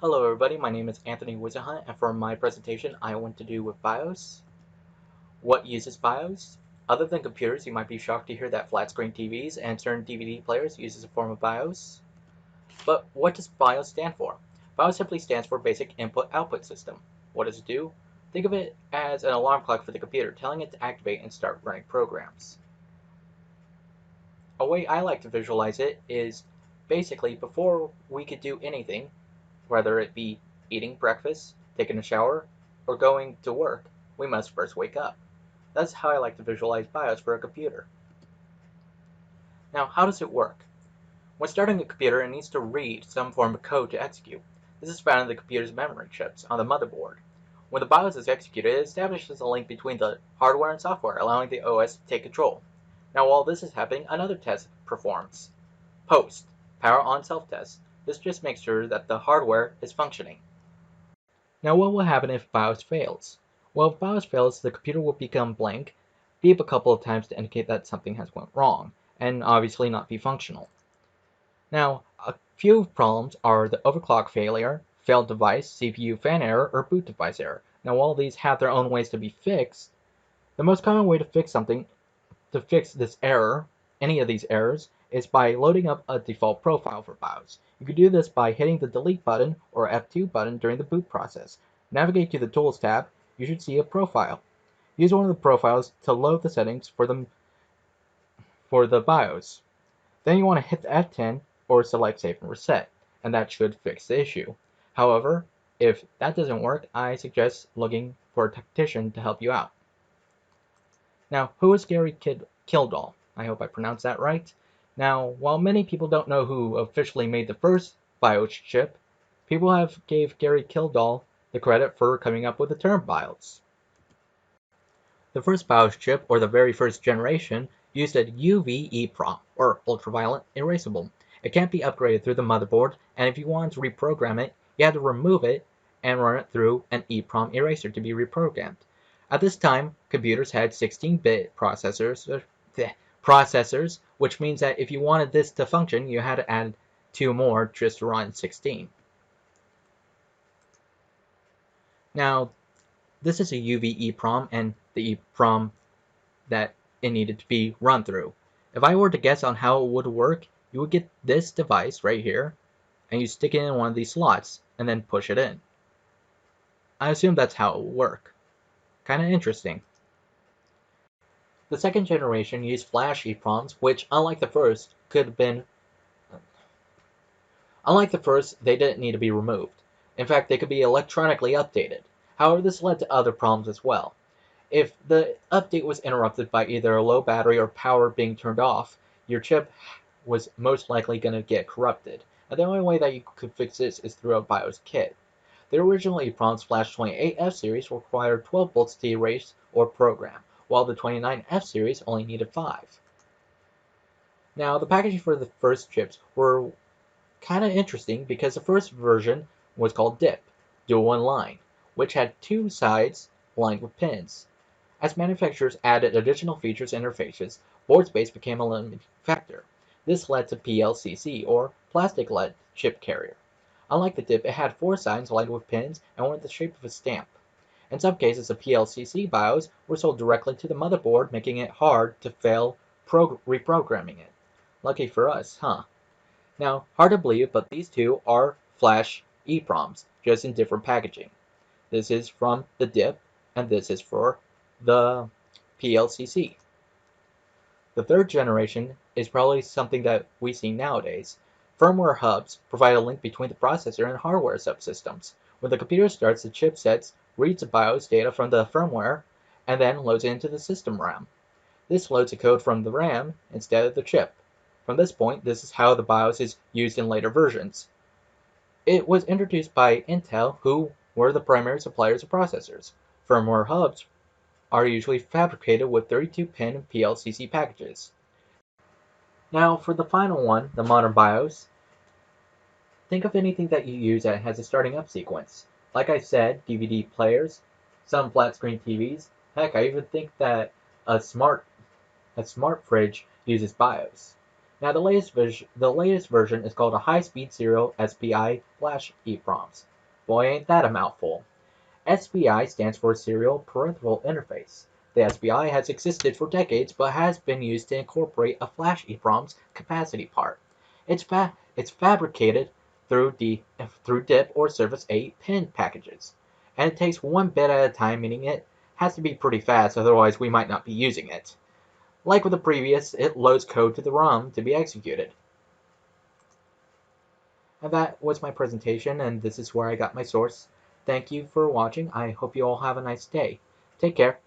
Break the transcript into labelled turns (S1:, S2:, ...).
S1: Hello everybody, my name is Anthony Wizenhunt, and for my presentation I want to do with BIOS. What uses BIOS? Other than computers, you might be shocked to hear that flat screen TVs and certain DVD players uses a form of BIOS. But what does BIOS stand for? BIOS simply stands for Basic Input-Output System. What does it do? Think of it as an alarm clock for the computer, telling it to activate and start running programs. A way I like to visualize it is basically before we could do anything, whether it be eating breakfast, taking a shower, or going to work, we must first wake up. That's how I like to visualize BIOS for a computer. Now, how does it work? When starting a computer, it needs to read some form of code to execute. This is found in the computer's memory chips on the motherboard. When the BIOS is executed, it establishes a link between the hardware and software, allowing the OS to take control. Now, while this is happening, another test performs. Post, power on self-test. This just makes sure that the hardware is functioning. Now what will happen if BIOS fails? Well, if BIOS fails, the computer will become blank, beep a couple of times to indicate that something has went wrong, and obviously not be functional. Now, a few problems are the overclock failure, failed device, CPU fan error, or boot device error. Now all these have their own ways to be fixed. The most common way to fix this error, any of these errors, is by loading up a default profile for BIOS. You can do this by hitting the delete button or F2 button during the boot process. Navigate to the Tools tab, you should see a profile. Use one of the profiles to load the settings for the BIOS. Then you want to hit the F10 or select Save and Reset, and that should fix the issue. However, if that doesn't work, I suggest looking for a technician to help you out. Now, who is Gary Kildoll? I hope I pronounced that right. Now, while many people don't know who officially made the first BIOS chip, people have gave Gary Kildoll the credit for coming up with the term BIOS. The first BIOS chip, or the very first generation, used a UV Eprom, or ultraviolet erasable. It can't be upgraded through the motherboard, and if you wanted to reprogram it, you had to remove it and run it through an Eprom eraser to be reprogrammed. At this time, computers had 16-bit processors, which means that if you wanted this to function, you had to add 2 more just to run 16. Now, this is a UV EPROM and the EPROM that it needed to be run through. If I were to guess on how it would work, you would get this device right here, and you stick it in one of these slots, and then push it in. I assume that's how it would work. Kinda interesting. The second generation used flash EPROMs, which, unlike the first, they didn't need to be removed. In fact, they could be electronically updated. However, this led to other problems as well. If the update was interrupted by either a low battery or power being turned off, your chip was most likely going to get corrupted. And the only way that you could fix this is through a BIOS kit. The original EPROM's Flash 28F series required 12 volts to erase or program, while the 29F series only needed 5. Now, the packaging for the first chips were kind of interesting because the first version was called DIP, dual in-line, which had 2 sides lined with pins. As manufacturers added additional features and interfaces, board space became a limiting factor. This led to PLCC, or plastic lead chip carrier. Unlike the DIP, it had 4 sides lined with pins and one in the shape of a stamp. In some cases, the PLCC BIOS were sold directly to the motherboard, making it hard to fail reprogramming it. Lucky for us, huh? Now, hard to believe, but these two are flash EPROMs, just in different packaging. This is from the DIP, and this is for the PLCC. The third generation is probably something that we see nowadays. Firmware hubs provide a link between the processor and hardware subsystems. When the computer starts, the chipset reads the BIOS data from the firmware and then loads it into the system RAM. This loads the code from the RAM instead of the chip. From this point, this is how the BIOS is used in later versions. It was introduced by Intel, who were the primary suppliers of processors. Firmware hubs are usually fabricated with 32-pin PLCC packages. Now, for the final one, the modern BIOS, think of anything that you use that has a starting up sequence. Like I said, DVD players, some flat screen TVs, heck, I even think that a smart fridge uses BIOS. Now, the latest version is called a high-speed serial SPI flash EPROMs. Boy, ain't that a mouthful. SPI stands for Serial Peripheral Interface. The SPI has existed for decades but has been used to incorporate a flash EPROM's capacity part. It's fabricated through DIP or Surface 8 pin packages, and it takes one bit at a time, meaning it has to be pretty fast, otherwise we might not be using it. Like with the previous, it loads code to the ROM to be executed. And that was my presentation, and this is where I got my source. Thank you for watching. I hope you all have a nice day. Take care.